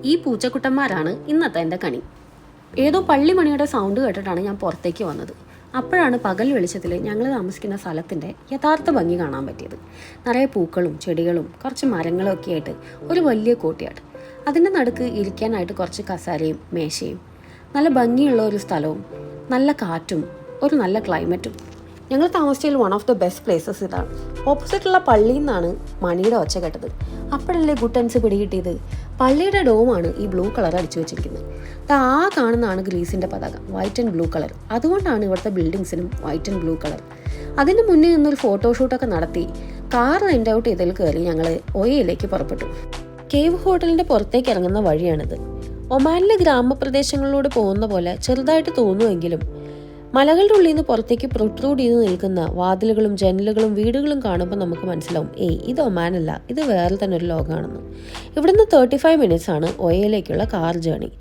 ഈ പൂച്ചക്കുട്ടന്മാരാണ് ഇന്നത്തെ എൻ്റെ കണി. ഏതോ പള്ളിമണിയുടെ സൗണ്ട് കേട്ടിട്ടാണ് ഞാൻ പുറത്തേക്ക് വന്നത്. അപ്പോഴാണ് പകൽ വെളിച്ചത്തിൽ ഞങ്ങൾ താമസിക്കുന്ന സ്ഥലത്തിൻ്റെ യഥാർത്ഥ ഭംഗി കാണാൻ പറ്റിയത്. നിറയെ പൂക്കളും ചെടികളും കുറച്ച് മരങ്ങളും ഒക്കെ ആയിട്ട് ഒരു വലിയ കോട്ടിയാട്. അതിൻ്റെ നടുക്ക് ഇരിക്കാനായിട്ട് കുറച്ച് കസാരയും മേശയും, നല്ല ഭംഗിയുള്ള ഒരു സ്ഥലവും നല്ല കാറ്റും ഒരു നല്ല ക്ലൈമറ്റും. ഞങ്ങൾ താമസിച്ചതിൽ one of the best places ഇതാണ്. ഓപ്പോസിറ്റുള്ള പള്ളിയിൽ നിന്നാണ് മണിയുടെ ഒച്ച കേട്ടത്. അപ്പോഴല്ലേ ഗുട്ടൻസ് പിടികിട്ടിയത്. പള്ളിയുടെ ഡോമാണ് ഈ ബ്ലൂ കളർ അടിച്ചു വെച്ചിരിക്കുന്നത്. ആ കാണുന്നതാണ് ഗ്രീസിൻ്റെ പതാക, വൈറ്റ് ആൻഡ് ബ്ലൂ കളർ. അതുകൊണ്ടാണ് ഇവിടുത്തെ ബിൽഡിങ്സിനും വൈറ്റ് ആൻഡ് ബ്ലൂ കളർ. അതിന് മുന്നേ നിന്നൊരു ഫോട്ടോഷൂട്ടൊക്കെ നടത്തി കാർ റെൻ്റ് ഔട്ട് ചെയ്തതിൽ കയറി ഞങ്ങൾ ഒയയിലേക്ക് പുറപ്പെട്ടു. കേവ് ഹോട്ടലിൻ്റെ പുറത്തേക്ക് ഇറങ്ങുന്ന വഴിയാണിത്. ഒമാനിലെ ഗ്രാമപ്രദേശങ്ങളിലൂടെ പോകുന്ന പോലെ ചെറുതായിട്ട് തോന്നുമെങ്കിലും മലകളുടെ ഉള്ളിൽ നിന്ന് പുറത്തേക്ക് പ്രൊട്രൂഡ് ചെയ്ത് നിൽക്കുന്ന വാതിലുകളും ജനലുകളും വീടുകളും കാണുമ്പോൾ നമുക്ക് മനസ്സിലാവും, ഇത് ഒമാനല്ല, ഇത് വേറെ തന്നെ ഒരു ലോകമാണെന്ന്. ഇവിടുന്ന് 35 മിനിറ്റ്സ് ആണ് ഒയയിലേക്കുള്ള കാർ ജേണി.